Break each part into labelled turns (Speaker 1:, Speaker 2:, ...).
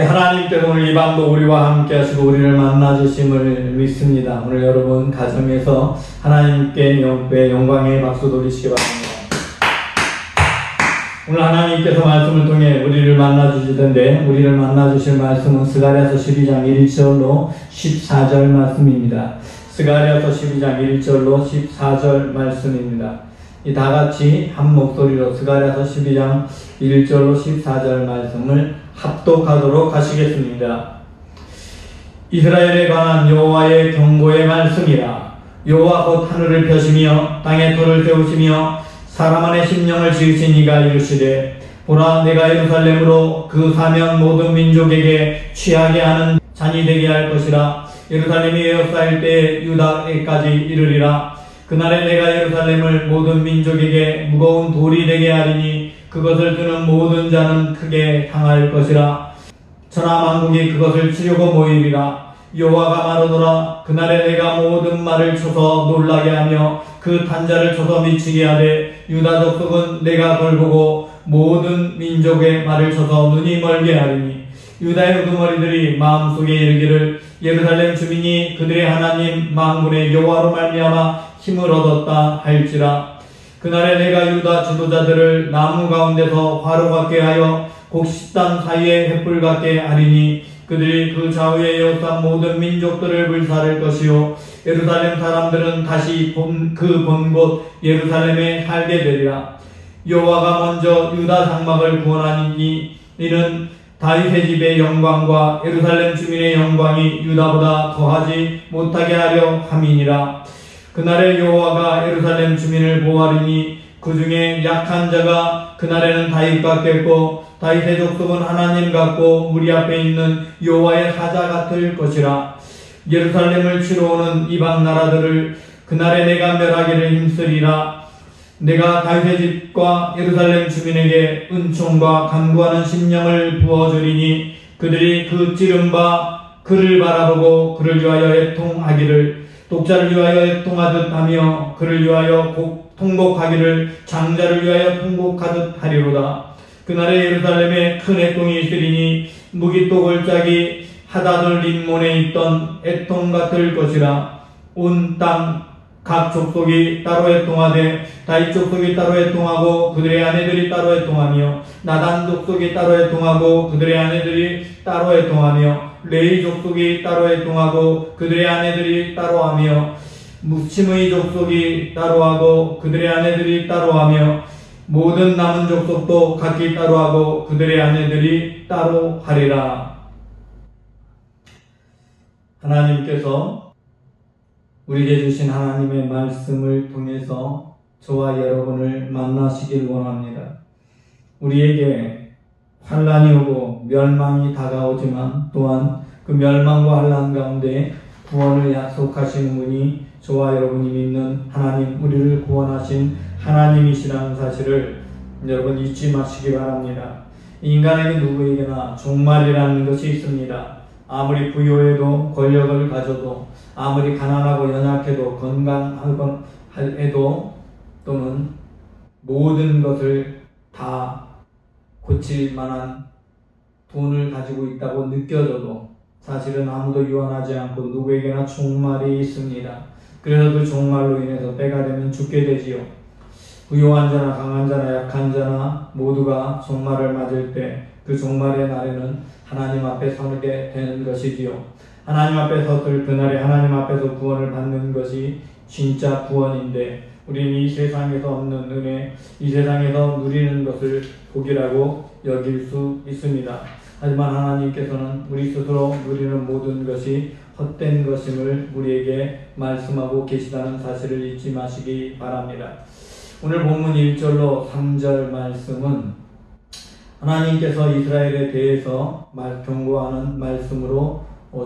Speaker 1: 하나님께서 오늘 이 밤도 우리와 함께 하시고 우리를 만나 주심을 믿습니다. 오늘 여러분 가정에서 하나님께 영광의 박수 돌리시기 바랍니다. 오늘 하나님께서 말씀을 통해 우리를 만나 주실 텐데, 우리를 만나 주실 말씀은 스가랴서 12장 1절로 14절 말씀입니다. 스가랴서 12장 1절로 14절 말씀입니다. 이 다같이 한 목소리로 스가랴서 12장 1절로 14절 말씀을 합독하도록 하시겠습니다. 이스라엘에 관한 여호와의 경고의 말씀이라. 여호와 곧 하늘을 펴시며 땅에 터를 세우시며 사람 안에 심령을 지으신 이가 이르시되, 보라 내가 예루살렘으로 그 사면 모든 민족에게 취하게 하는 잔이 되게 할 것이라. 예루살렘이 에워싸일 때에 유다에까지 이르리라. 그날에 내가 예루살렘을 모든 민족에게 무거운 돌이 되게 하리니 그것을 드는 모든 자는 크게 당할 것이라. 천하만국이 그것을 치려고 모이리라. 여호와가 말하노라. 그날에 내가 모든 말을 쳐서 놀라게 하며 그 탄자를 쳐서 미치게 하되, 유다 족속은 내가 돌보고 모든 민족의 말을 쳐서 눈이 멀게 하리니, 유다의 우두머리들이 마음속에 이르기를 예루살렘 주민이 그들의 하나님 만군의 여호와로 말미암아 힘을 얻었다 할지라. 그날에 내가 유다 지도자들을 나무 가운데서 화로 같게 하여 곡식단 사이에 횃불 같게 하리니, 그들이 그 좌우에 에워싼 모든 민족들을 불사를 것이요 예루살렘 사람들은 다시 그 본 곳 예루살렘에 살게 되리라. 여호와가 먼저 유다 장막을 구원하니 이는 다윗의 집의 영광과 예루살렘 주민의 영광이 유다보다 더하지 못하게 하려 함이니라. 그날에 여호와가 예루살렘 주민을 보호하리니 그 중에 약한 자가 그날에는 다윗 같겠고, 다윗의 족속은 하나님 같고 무리 앞에 있는 여호와의 사자 같을 것이라. 예루살렘을 치러 오는 이방 나라들을 그날에 내가 멸하기를 힘쓰리라. 내가 다윗의 집과 예루살렘 주민에게 은총과 간구하는 심령을 부어주리니, 그들이 그 찌른 바 그를 바라보고 그를 위하여 애통하기를, 독자를 위하여 애통하듯 하며 그를 위하여 통곡하기를 장자를 위하여 통곡하듯 하리로다. 그날에 예루살렘에 큰 애통이 있으리니 무기또 골짜기 하다들 림몬에 있던 애통 같을 것이라. 온 땅 각 족속이 따로 애통하되, 다윗 족속이 따로 애통하고 그들의 아내들이 따로 애통하며, 나단 족속이 따로 애통하고 그들의 아내들이 따로 애통하며, 레위 족속이 따로 애통하고 그들의 아내들이 따로 하며, 무침의 족속이 따로 하고 그들의 아내들이 따로 하며, 모든 남은 족속도 각기 따로 하고 그들의 아내들이 따로 하리라. 하나님께서 우리에게 주신 하나님의 말씀을 통해서 저와 여러분을 만나시길 원합니다. 우리에게 환난이 오고 멸망이 다가오지만 또한 그 멸망과 환난 가운데 구원을 약속하시는 분이 저와 여러분이 믿는 하나님, 우리를 구원하신 하나님이시라는 사실을 여러분 잊지 마시기 바랍니다. 인간에게 누구에게나 종말이라는 것이 있습니다. 아무리 부유해도 권력을 가져도, 아무리 가난하고 연약해도, 건강해도, 또는 모든 것을 다 고칠 만한 돈을 가지고 있다고 느껴져도 사실은 아무도 유언하지 않고 누구에게나 종말이 있습니다. 그래서 그 종말로 인해서 때가 되면 죽게 되지요. 부유한 자나 강한 자나 약한 자나 모두가 종말을 맞을 때 그 종말의 날에는 하나님 앞에 서게 되는 것이지요. 하나님 앞에 섰을 그날에 하나님 앞에서 구원을 받는 것이 진짜 구원인데, 우리는 이 세상에서 없는 은혜, 이 세상에서 누리는 것을 복이라고 여길 수 있습니다. 하지만 하나님께서는 우리 스스로 누리는 모든 것이 헛된 것임을 우리에게 말씀하고 계시다는 사실을 잊지 마시기 바랍니다. 오늘 본문 1절로 3절 말씀은 하나님께서 이스라엘에 대해서 경고하는 말씀으로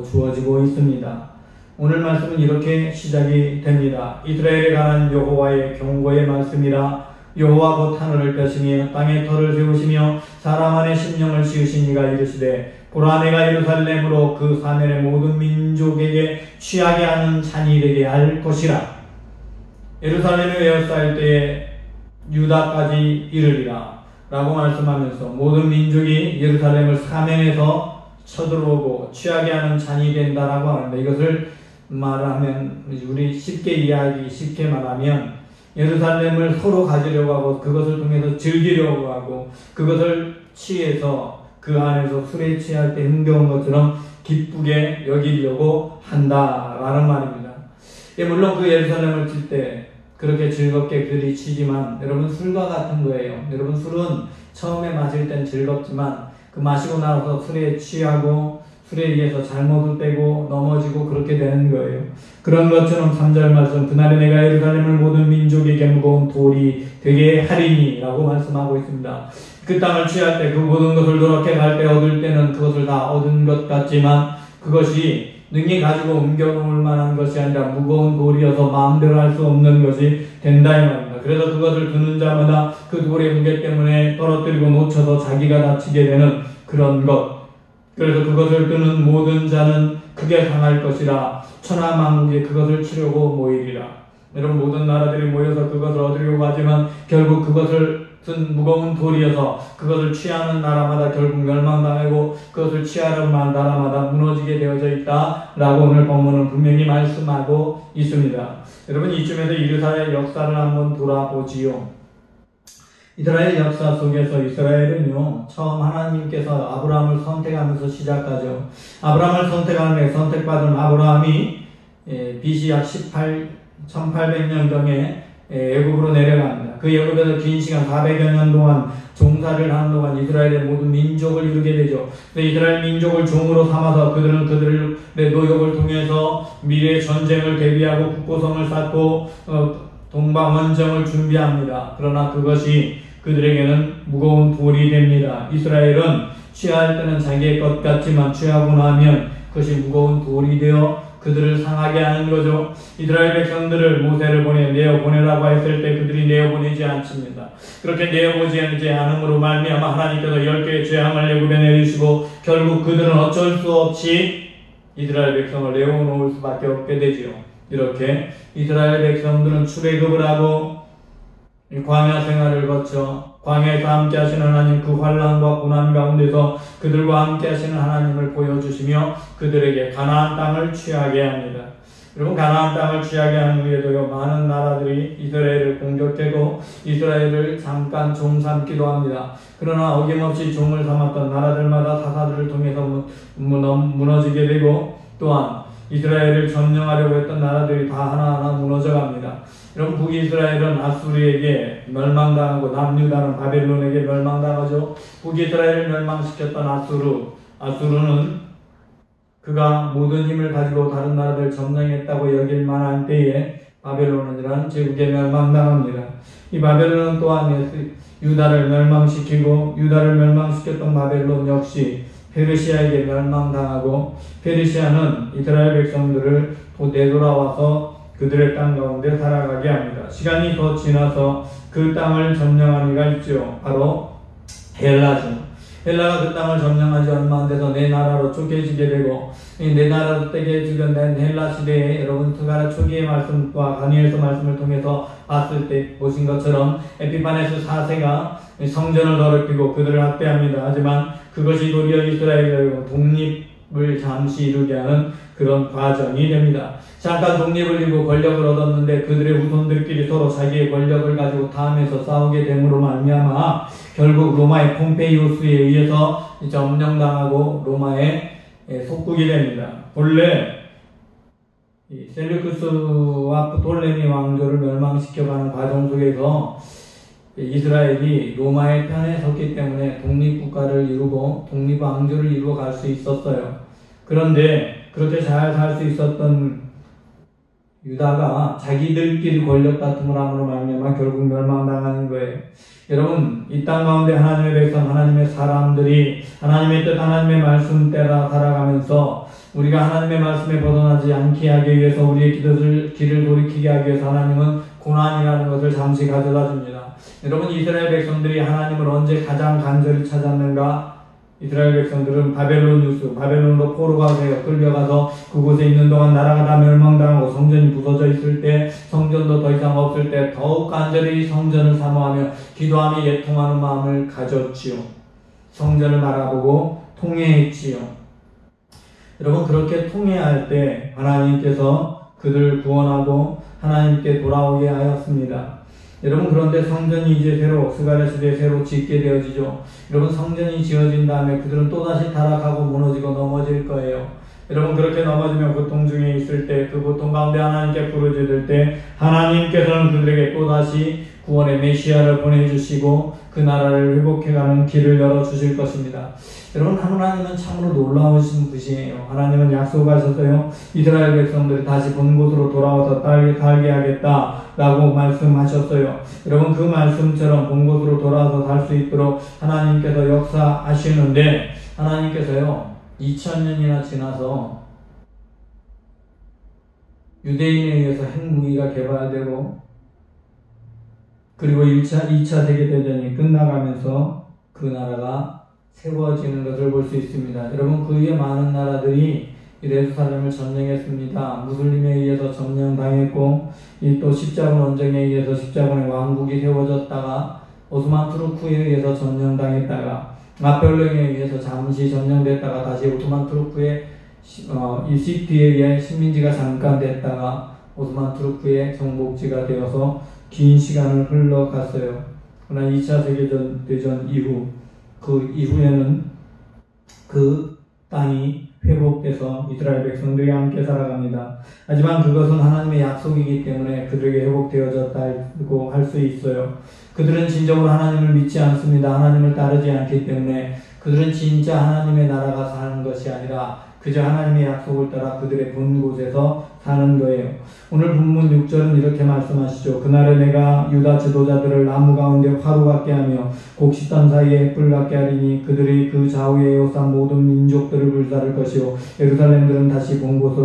Speaker 1: 주어지고 있습니다. 오늘 말씀은 이렇게 시작이 됩니다. 이스라엘에 관한 여호와의 경고의 말씀이라. 여호와 곧 하늘을 펴시며 땅에 터를 세우시며 사람 안에 심령을 지으신 이가 이르시되, 보라 내가 예루살렘으로 그 사면의 모든 민족에게 취하게 하는 잔이 되게 할 것이라. 예루살렘에 에워싸일 때에 유다까지 이르리라 라고 말씀하면서 모든 민족이 예루살렘을 사면에서 쳐들어오고 취하게 하는 잔이 된다라고 하는데, 이것을 말하면 우리 쉽게 말하면 예루살렘을 서로 가지려고 하고 그것을 통해서 즐기려고 하고 그것을 취해서 그 안에서 술에 취할 때 흥겨운 것처럼 기쁘게 여기려고 한다라는 말입니다. 물론 그 예루살렘을 칠 때 그렇게 즐겁게 그들이 치지만, 여러분, 술과 같은 거예요. 여러분, 술은 처음에 마실 땐 즐겁지만 그 마시고 나서 술에 취하고 술에 의해서 잘못을 빼고 넘어지고 그렇게 되는 거예요. 그런 것처럼 3절 말씀, 그날에 내가 예루살렘을 모든 민족에게 무거운 돌이 되게 하리니 라고 말씀하고 있습니다. 그 땅을 취할 때 그 모든 것을 노력해 갈 때 얻을 때는 그것을 다 얻은 것 같지만 그것이 능히 가지고 옮겨놓을 만한 것이 아니라 무거운 돌이어서 마음대로 할 수 없는 것이 된다 이 말입니다. 그래서 그것을 드는 자마다 그 돌의 무게 때문에 떨어뜨리고 놓쳐서 자기가 다치게 되는 그런 것. 그래서 그것을 드는 모든 자는 크게 상할 것이라 천하만국이 그것을 치려고 모이리라. 여러분, 모든 나라들이 모여서 그것을 얻으려고 하지만 결국 그것을 든 무거운 돌이어서 그것을 취하는 나라마다 결국 멸망당하고 그것을 취하려고 하는 나라마다 무너지게 되어져 있다라고 오늘 본문은 분명히 말씀하고 있습니다. 여러분, 이쯤에서 이스라엘 역사를 한번 돌아보지요. 이스라엘 역사 속에서 이스라엘은요, 처음 하나님께서 아브라함을 선택하면서 시작하죠. 아브라함을 선택하는 선택받은 아브라함이 BC 약 1800년경에 애굽으로 내려갑니다. 그 애굽에서 긴 시간 400여 년 동안 종사를 하는 동안 이스라엘의 모든 민족을 이루게 되죠. 이스라엘 민족을 종으로 삼아서 그들은 그들의 노역을 통해서 미래의 전쟁을 대비하고 국고성을 쌓고 동방원정을 준비합니다. 그러나 그것이 그들에게는 무거운 돌이 됩니다. 이스라엘은 취할 때는 자기의 것 같지만 취하고 나면 그것이 무거운 돌이 되어 그들을 상하게 하는 거죠. 이스라엘 백성들을 모세를 내어보내라고 했을 때 그들이 내어보내지 않습니다. 그렇게 내어보내지 않음으로 말미암아 하나님께서 10개의 재앙을 애굽에 내리시고 결국 그들은 어쩔 수 없이 이스라엘 백성을 내어놓을 수밖에 없게 되지요. 이렇게 이스라엘 백성들은 출애굽을 하고 광야 생활을 거쳐 광야에서 함께 하시는 하나님, 그 환난과 고난 가운데서 그들과 함께 하시는 하나님을 보여주시며 그들에게 가나안 땅을 취하게 합니다. 여러분, 가나안 땅을 취하게 한 후에도요, 많은 나라들이 이스라엘을 공격하고 이스라엘을 잠깐 종 삼기도 합니다. 그러나 어김없이 종을 삼았던 나라들마다 사사들을 통해서 무너지게 되고, 또한 이스라엘을 점령하려고 했던 나라들이 다 하나하나 무너져갑니다. 여러분, 북이스라엘은 아수르에게 멸망당하고 남유다는 바벨론에게 멸망당하죠. 북이스라엘을 멸망시켰던 아수르는 그가 모든 힘을 가지고 다른 나라들을 점령했다고 여길 만한 때에 바벨론이라는 제국에 멸망당합니다. 이 바벨론은 또한 유다를 멸망시키고 유다를 멸망시켰던 바벨론 역시 페르시아에게 멸망당하고 페르시아는 이스라엘 백성들을 또 되돌아와서 그들의 땅 가운데 살아가게 합니다. 시간이 더 지나서 그 땅을 점령한 이가 있죠. 바로 헬라죠. 헬라가 그 땅을 점령하지 얼마 안 돼서 네 나라로 쪼개지게 되고, 이 네 나라로 쪼개지게 된 헬라 시대에 여러분 스가랴 초기의 말씀과 다니엘서 말씀을 통해서 봤을 때 보신 것처럼 에피파네스 4세가 성전을 더럽히고 그들을 학대합니다. 하지만 그것이 도리어 이스라엘의 독립을 잠시 이루게 하는 그런 과정이 됩니다. 잠깐 독립을 이루고 권력을 얻었는데 그들의 후손들끼리 서로 자기의 권력을 가지고 다음에서 싸우게 됨으로 말미암아 결국 로마의 폼페이우스에 의해서 점령당하고 로마에 속국이 됩니다. 본래 셀루쿠스와 프톨레미 왕조를 멸망시켜가는 과정 속에서 이스라엘이 로마의 편에 섰기 때문에 독립국가를 이루고 독립왕조를 이루어 갈 수 있었어요. 그런데 그렇게 잘 살 수 있었던 유다가 자기들끼리 권력 다툼을 함으로 말미암아 결국 멸망당하는 거예요. 여러분, 이 땅 가운데 하나님의 백성, 하나님의 사람들이 하나님의 뜻, 하나님의 말씀 따라 살아가면서 우리가 하나님의 말씀에 벗어나지 않게 하기 위해서 우리의 길을 돌이키게 하기 위해서 하나님은 고난이라는 것을 잠시 가져다 줍니다. 여러분, 이스라엘 백성들이 하나님을 언제 가장 간절히 찾았는가? 이스라엘 백성들은 바벨론으로 포로가 되어 끌려가서 그곳에 있는 동안 나라가 다 멸망당하고 성전이 부서져 있을 때, 성전도 더 이상 없을 때 더욱 간절히 성전을 사모하며 기도하며 예통하는 마음을 가졌지요. 성전을 바라보고 통회했지요. 여러분 그렇게 통회할 때 하나님께서 그들을 구원하고 하나님께 돌아오게 하였습니다. 여러분 그런데 성전이 이제 새로 스가랴 시대에 새로 짓게 되어지죠. 여러분 성전이 지어진 다음에 그들은 또다시 타락하고 무너지고 넘어질 거예요. 여러분 그렇게 넘어지면 고통 중에 있을 때 그 고통 가운데 하나님께 부르짖을 때 하나님께서는 그들에게 또다시 구원의 메시아를 보내주시고 그 나라를 회복해가는 길을 열어주실 것입니다. 여러분 하나님은 참으로 놀라우신 분이에요. 하나님은 약속하셨어요. 이스라엘 백성들이 다시 본 곳으로 돌아와서 살게 하겠다라고 말씀하셨어요. 여러분 그 말씀처럼 본 곳으로 돌아와서 살 수 있도록 하나님께서 역사하시는데 하나님께서요 2000년이나 지나서 유대인에 의해서 핵무기가 개발되고 그리고 2차 세계대전이 끝나가면서 그 나라가 세워지는 것을 볼 수 있습니다. 여러분 그 이후에 많은 나라들이 예루살렘을 점령했습니다. 무슬림에 의해서 점령당했고 또 십자군 원정에 의해서 십자군의 왕국이 세워졌다가 오스만 투르크에 의해서 점령당했다가 나폴레옹에 의해서 잠시 점령됐다가 다시 오스만 투르크의 이 시티에 의해 식민지가 잠깐 됐다가 오스만 투르크의 정복지가 되어서 긴 시간을 흘러갔어요. 그러나 2차 세계대전 이후 그 이후에는 그 땅이 회복돼서 이스라엘 백성들이 함께 살아갑니다. 하지만 그것은 하나님의 약속이기 때문에 그들에게 회복되어졌다고 할 수 있어요. 그들은 진정으로 하나님을 믿지 않습니다. 하나님을 따르지 않기 때문에 그들은 진짜 하나님의 나라가 사는 것이 아니라 그저 하나님의 약속을 따라 그들의 본 곳에서 사는 거예요. 오늘 본문 6절은 이렇게 말씀하시죠. 그날에 내가 유다 지도자들을 나무 가운데 화로 같게 하며 곡식단 사이에 뿔 같게 하리니 그들이 그 좌우에 에워싼 모든 민족들을 불사를 것이요 예루살렘들은 다시 본 곳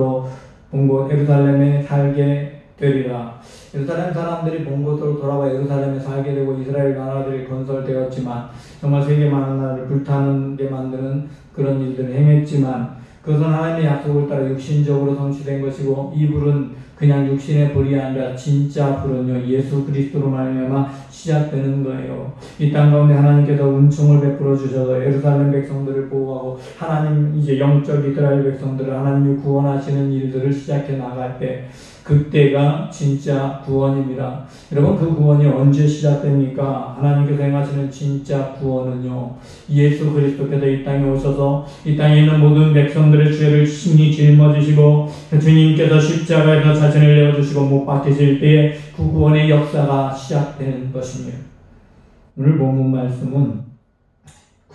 Speaker 1: 예루살렘에 살게 되리라. 예루살렘 사람들이 본 곳으로 돌아와 예루살렘에 살게 되고 이스라엘 나라들이 건설되었지만 정말 세계 많은 나라를 불타는게 만드는 그런 일들을 행했지만 그것은 하나님의 약속을 따라 육신적으로 성취된 것이고 이 불은 그냥 육신의 불이 아니라 진짜 불은요 예수 그리스도로 말미암아 시작되는 거예요. 이 땅 가운데 하나님께서 은총을 베풀어 주셔서 예루살렘 백성들을 보호하고 하나님 이제 영적 이스라엘 백성들을 하나님이 구원하시는 일들을 시작해 나갈 때 그때가 진짜 구원입니다. 여러분 그 구원이 언제 시작됩니까? 하나님께서 행하시는 진짜 구원은요 예수 그리스도께서 이 땅에 오셔서 이 땅에 있는 모든 백성들의 죄를 친히 짊어지시고 주님께서 십자가에서 자신을 내어주시고 못 박히실 때에 그 구원의 역사가 시작되는 것입니다. 오늘 본문 말씀은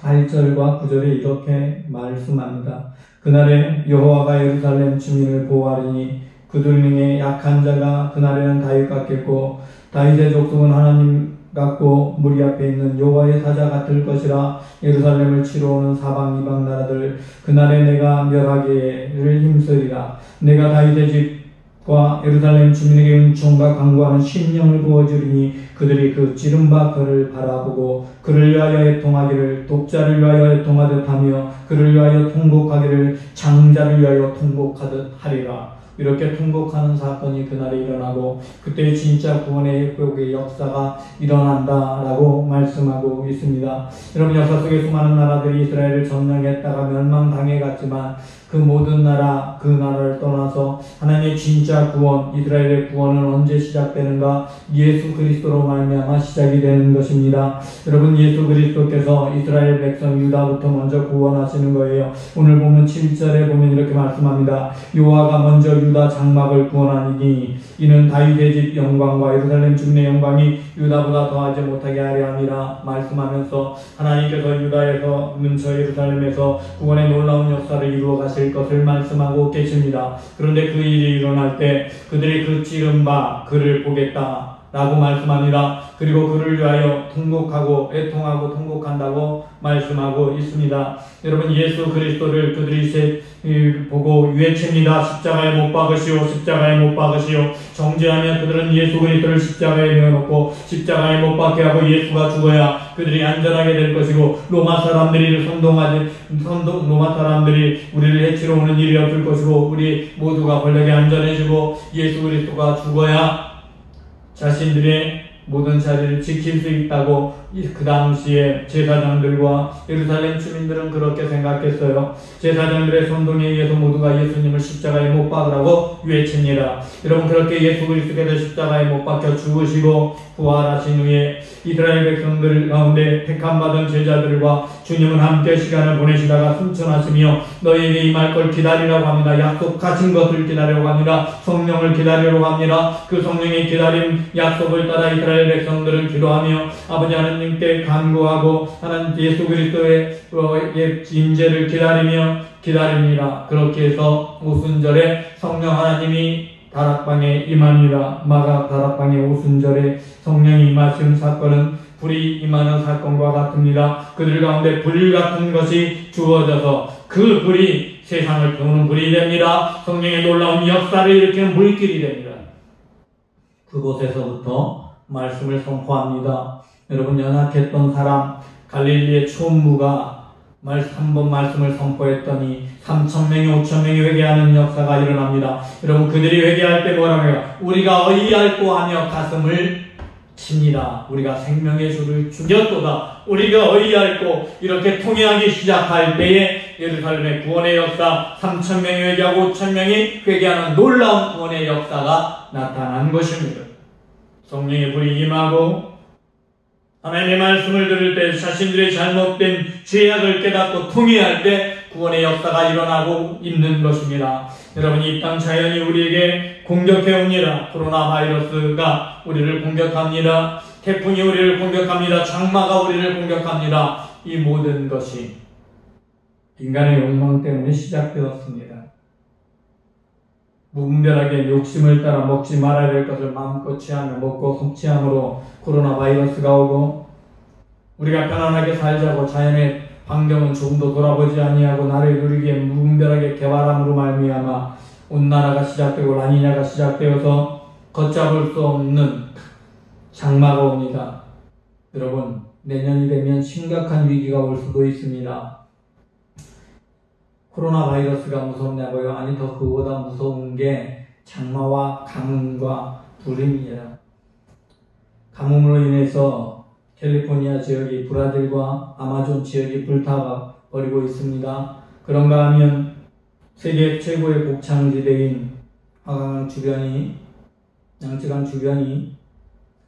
Speaker 1: 8절과 9절에 이렇게 말씀합니다. 그날에 여호와가 예루살렘 주민을 보호하리니 그들 중에 약한 자가 그날에는 다윗 같겠고 다윗의 족속은 하나님 같고 무리 앞에 있는 여호와의 사자 같을 것이라. 예루살렘을 치러 오는 사방 이방 나라들 그날에 내가 멸하기를 힘쓰리라. 내가 다윗의 집과 예루살렘 주민에게 은총과 강구하는 심령을 부어주리니 그들이 그 지른바 그를 바라보고 그를 위하여 애통하기를 독자를 위하여 애통하듯 하며 그를 위하여 통곡하기를 장자를 위하여 통곡하듯 하리라. 이렇게 통곡하는 사건이 그날에 일어나고 그때 진짜 구원의 회복의 역사가 일어난다라고 말씀하고 있습니다. 여러분 역사 속에 수많은 나라들이 이스라엘을 점령했다가 멸망당해갔지만 그 모든 나라 그 나라를 떠나서 하나님의 진짜 구원 이스라엘의 구원은 언제 시작되는가? 예수 그리스도로 말미암아 시작이 되는 것입니다. 여러분 예수 그리스도께서 이스라엘 백성 유다부터 먼저 구원하시는 거예요. 오늘 보면 7절에 보면 이렇게 말씀합니다. 여호와가 먼저 유다 장막을 구원하니 이는 다윗의 집 영광과 예루살렘 주민의 영광이 유다보다 더하지 못하게 하려 함이라 말씀하면서 하나님께서 유다에서 근처 예루살렘에서 구원의 놀라운 역사를 이루어 가실 것을 말씀하고 계십니다. 그런데 그 일이 일어날 때 그들이 그 찌른 바 그를 보겠다 라고 말씀합니다. 그리고 그를 위하여 통곡하고 애통하고 통곡한다고 말씀하고 있습니다. 여러분 예수 그리스도를 그들이 보고 외칩니다. 십자가에 못 박으시오 십자가에 못 박으시오. 정죄하면 그들은 예수 그리스도를 십자가에 내어놓고 십자가에 못 박게 하고 예수가 죽어야 그들이 안전하게 될 것이고 로마 사람들이 로마 사람들이 우리를 해치러 오는 일이 없을 것이고 우리 모두가 권력에 안전해지고 예수 그리스도가 죽어야 자신들의 모든 자리를 지킬 수 있다고 그 당시에 제사장들과 예루살렘 주민들은 그렇게 생각했어요. 제사장들의 선동에 의해서 모두가 예수님을 십자가에 못 박으라고 외칩니다. 여러분, 그렇게 예수 그리스도께서 십자가에 못 박혀 죽으시고 부활하신 후에 이스라엘 백성들 가운데 택함받은 제자들과 주님은 함께 시간을 보내시다가 승천하시며 너희에게 임할 걸 기다리라고 합니다. 약속하신 것을 기다리라고 합니다. 성령을 기다리라고 합니다. 그 성령의 기다림 약속을 따라 이스라엘 백성들은 기도하며 아버지 하나님께 간구하고 하나님 예수 그리스도의 임재를 기다립니다. 그렇게 해서 오순절에 성령 하나님이 다락방에 임합니다. 마가 다락방에 오순절에 성령이 임하신 사건은 불이 임하는 사건과 같습니다. 그들 가운데 불 같은 것이 주어져서 그 불이 세상을 태우는 불이 됩니다. 성령의 놀라운 역사를 일으키는 불길이 됩니다. 그곳에서부터 말씀을 선포합니다. 여러분, 연약했던 사람 갈릴리의 총무가 한번 말씀을 선포했더니 3,000명이 5,000명이 회개하는 역사가 일어납니다. 여러분, 그들이 회개할 때 뭐라고 해요? 우리가 어이할꼬 하며 가슴을 칩니다. 우리가 생명의 주를 죽였도다. 우리가 어이할꼬 이렇게 통회하기 시작할 때에 예루살렘의 구원의 역사, 3,000명이 회개하고 5,000명이 회개하는 놀라운 구원의 역사가 나타난 것입니다. 성령의 불이 임하고 하나님의 말씀을 들을 때 자신들의 잘못된 죄악을 깨닫고 통회할 때 구원의 역사가 일어나고 있는 것입니다. 여러분, 이 땅 자연이 우리에게 공격해 옵니다. 코로나 바이러스가 우리를 공격합니다. 태풍이 우리를 공격합니다. 장마가 우리를 공격합니다. 이 모든 것이 인간의 욕망 때문에 시작되었습니다. 무분별하게 욕심을 따라 먹지 말아야 될 것을 마음껏 취하며 먹고 섭취함으로 코로나 바이러스가 오고, 우리가 편안하게 살자고 자연의 환경은 조금도 돌아보지 아니하고 나를 누리기에 무분별하게 개발함으로 말미암아 온난화가 시작되고 라니냐가 시작되어서 걷잡을 수 없는 장마가 옵니다. 여러분, 내년이 되면 심각한 위기가 올 수도 있습니다. 코로나 바이러스가 무섭냐고요? 아니, 더 그보다 무서운 게 장마와 가뭄과 불입니다. 가뭄으로 인해서 캘리포니아 지역이 브라질과 아마존 지역이 불타버리고 있습니다. 그런가 하면 세계 최고의 곡창지대인 화강암 주변이, 양쯔강 주변이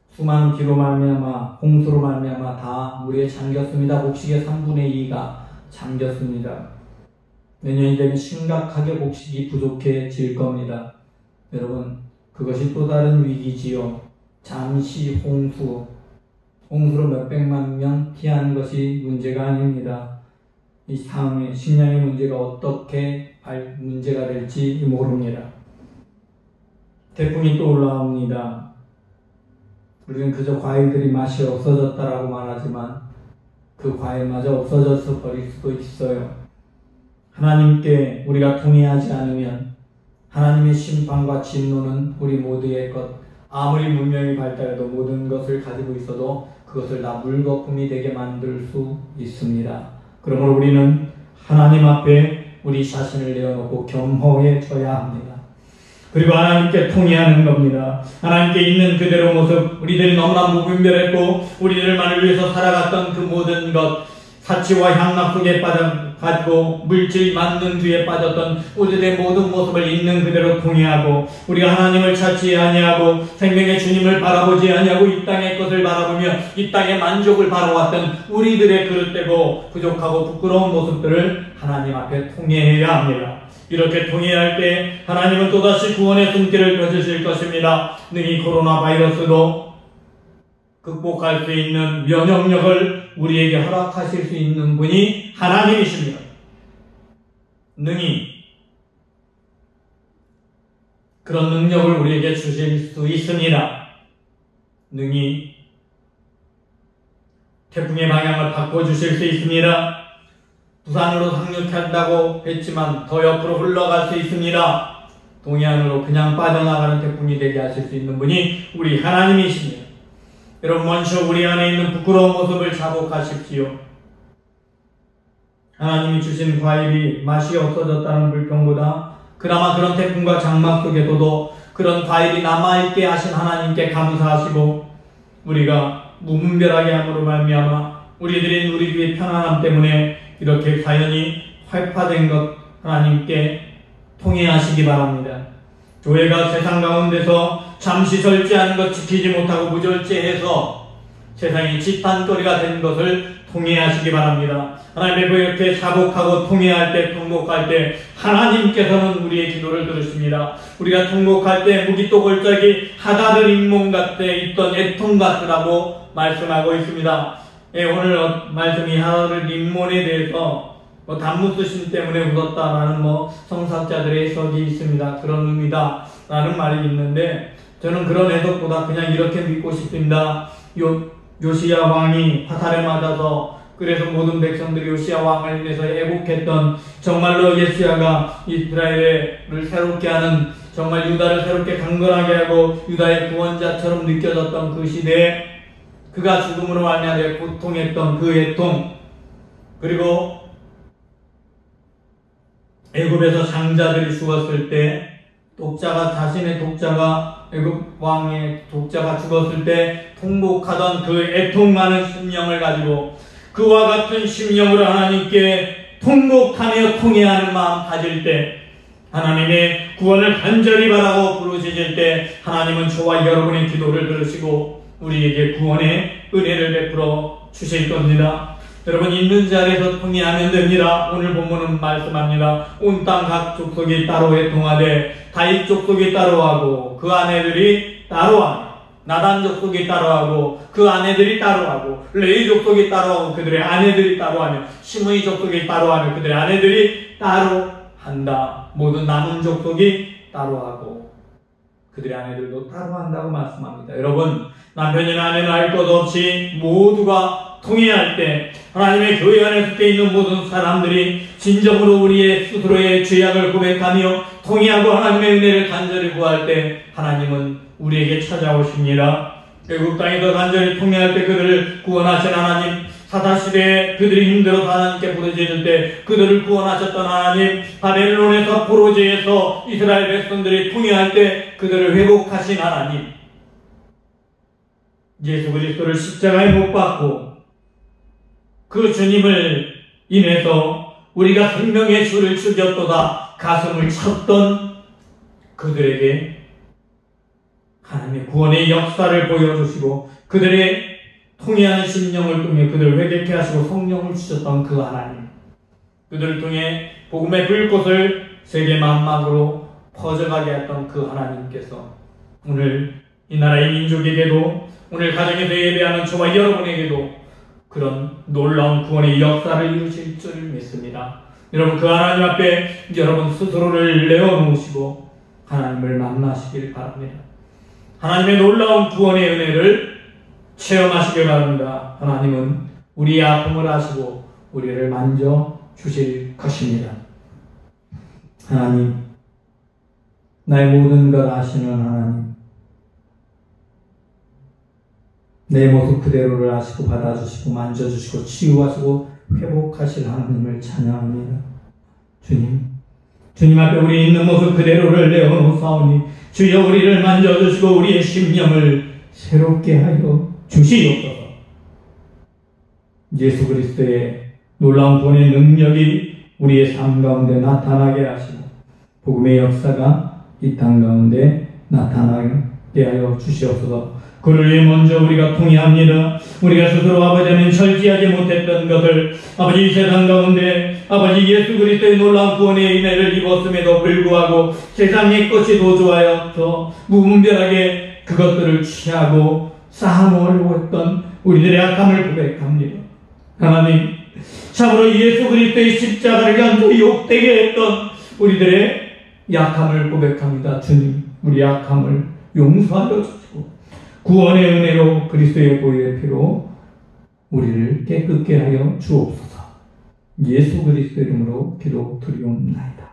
Speaker 1: 수만 비로 말미암아 홍수로 말미암아 다 물에 잠겼습니다. 곡식의 3분의 2가 잠겼습니다. 내년이 되면 심각하게 곡식이 부족해질 겁니다. 여러분, 그것이 또 다른 위기지요. 잠시 홍수로 몇백만 명 피하는 것이 문제가 아닙니다. 이 상황의 식량의 문제가 어떻게 문제가 될지 모릅니다. 태풍이 또 올라옵니다. 우리는 그저 과일들이 맛이 없어졌다라고 말하지만 그 과일마저 없어져서 버릴 수도 있어요. 하나님께 우리가 통회하지 않으면 하나님의 심판과 진노는 우리 모두의 것, 아무리 문명이 발달해도 모든 것을 가지고 있어도 그것을 다 물거품이 되게 만들 수 있습니다. 그러므로 우리는 하나님 앞에 우리 자신을 내어놓고 겸허해져야 합니다. 그리고 하나님께 통회하는 겁니다. 하나님께 있는 그대로 모습, 우리들이 너무나 무분별했고 우리들만을 위해서 살아갔던 그 모든 것, 사치와 향락 속에 빠져가지고 물질 만능주의에 빠졌던 우리들의 모든 모습을 있는 그대로 통회하고, 우리가 하나님을 찾지 아니하고 생명의 주님을 바라보지 아니하고 이 땅의 것을 바라보며 이 땅의 만족을 바라왔던 우리들의 그릇되고 부족하고 부끄러운 모습들을 하나님 앞에 통회해야 합니다. 이렇게 통회할 때 하나님은 또다시 구원의 손길을 펴주실 것입니다. 능히 코로나 바이러스도 극복할 수 있는 면역력을 우리에게 허락하실 수 있는 분이 하나님이십니다. 능히 그런 능력을 우리에게 주실 수 있습니다. 능히 태풍의 방향을 바꿔주실 수 있습니다. 부산으로 상륙한다고 했지만 더 옆으로 흘러갈 수 있습니다. 동해안으로 그냥 빠져나가는 태풍이 되게 하실 수 있는 분이 우리 하나님이십니다. 여러분, 먼저 우리 안에 있는 부끄러운 모습을 자복하십시오. 하나님이 주신 과일이 맛이 없어졌다는 불평보다 그나마 그런 태풍과 장막 속에서도 그런 과일이 남아있게 하신 하나님께 감사하시고, 우리가 무분별하게 함으로 말미암아 우리들의 누리기의 편안함 때문에 이렇게 자연이 활파된 것 하나님께 통회하시기 바랍니다. 교회가 세상 가운데서 잠시 절제하는 것 지키지 못하고 무절제해서 세상이 지탄거리가 된 것을 통회하시기 바랍니다. 하나님 앞에 이렇게 자복하고 통회할 때, 통곡할 때 하나님께서는 우리의 기도를 들으십니다. 우리가 통곡할 때 무기또골짜기 하다들 인몽 같에 있던 애통 같으라고 말씀하고 있습니다. 예, 오늘 말씀이 하다들 인몽에 대해서 단무스심 때문에 웃었다라는 성사학자들의 해석이 있습니다. 그런 의미다 라는 말이 있는데, 저는 그런 해석보다 그냥 이렇게 믿고 싶습니다. 요시야 왕이 화살에 맞아서, 그래서 모든 백성들이 요시야 왕을 인해서 애국했던, 정말로 예수야가 이스라엘을 새롭게 하는, 정말 유다를 새롭게 강건하게 하고 유다의 구원자처럼 느껴졌던 그 시대에 그가 죽음으로 말미암아 고통했던 그 애통, 그리고 애굽에서 장자들이 죽었을 때 자신의 독자가 애굽 왕의 독자가 죽었을 때 통곡하던 그 애통 많은 심령을 가지고 그와 같은 심령으로 하나님께 통곡하며 통회하는 마음 가질 때, 하나님의 구원을 간절히 바라고 부르짖을 때 하나님은 저와 여러분의 기도를 들으시고 우리에게 구원의 은혜를 베풀어 주실 겁니다. 여러분, 있는 자리에서 통회하면 됩니다. 오늘 본문은 말씀합니다. 온 땅 각 족속이 따로 애통하되 다윗 족속이 따로하고 그 아내들이 따로하며, 나단 족속이 따로하고 그 아내들이 따로하고, 레위 족속이 따로하고 그들의 아내들이 따로하며, 시므이 족속이 따로하며 그들의 아내들이 따로한다. 모든 남은 족속이 따로하고 그들의 아내들도 따로한다고 말씀합니다. 여러분, 남편이나 아내나 할 것 없이 모두가 통회할 때, 하나님의 교회 안에 속해 있는 모든 사람들이 진정으로 우리의 스스로의 죄악을 고백하며 통회하고 하나님의 은혜를 간절히 구할 때 하나님은 우리에게 찾아오십니다. 애굽 땅에서 간절히 통회할 때 그들을 구원하신 하나님, 사사시대에 그들이 힘들어서 하나님께 부르짖을 때 그들을 구원하셨던 하나님, 바벨론에서 포로제에서 이스라엘 백성들이 통회할 때 그들을 회복하신 하나님, 예수 그리스도를 십자가에 못 박고 그 주님을 인해서 우리가 생명의 주를 죽였도다 가슴을 쳤던 그들에게 하나님의 구원의 역사를 보여주시고 그들의 통회하는 심령을 통해 그들을 회개케 하시고 성령을 주셨던 그 하나님, 그들을 통해 복음의 불꽃을 세계 만막으로 퍼져가게 했던 그 하나님께서 오늘 이 나라의 민족에게도, 오늘 가정에서 예배하는 저와 여러분에게도 그런 놀라운 구원의 역사를 이루실 줄 믿습니다. 여러분, 그 하나님 앞에 여러분 스스로를 내어놓으시고 하나님을 만나시길 바랍니다. 하나님의 놀라운 구원의 은혜를 체험하시길 바랍니다. 하나님은 우리의 아픔을 아시고 우리를 만져 주실 것입니다. 하나님, 나의 모든 걸 아시는 하나님, 내 모습 그대로를 아시고 받아주시고 만져주시고 치유하시고 회복하실 하나님을 찬양합니다. 주님 앞에 우리 있는 모습 그대로를 내어놓사오니 주여 우리를 만져주시고 우리의 심령을 새롭게 하여 주시옵소서. 예수 그리스도의 놀라운 구원의 능력이 우리의 삶 가운데 나타나게 하시고 복음의 역사가 이 땅 가운데 나타나게 하여 주시옵소서. 그를 위해 먼저 우리가 통회합니다. 우리가 스스로 아버지는 절제하지 못했던 것을 아버지 이 세상 가운데 아버지 예수 그리스도의 놀라운 구원의 은혜를 입었음에도 불구하고 세상의 것이 더 좋아서 무분별하게 그것들을 취하고 쌓아놓으려고 했던 우리들의 악함을 고백합니다. 하나님, 참으로 예수 그리스도의 십자가를 간절히 욕되게 했던 우리들의 약함을 고백합니다. 주님, 우리 약함을 용서하여 주시고 구원의 은혜로 그리스도의 보혈의 피로 우리를 깨끗게 하여 주옵소서. 예수 그리스도 이름으로 기도드리옵나이다.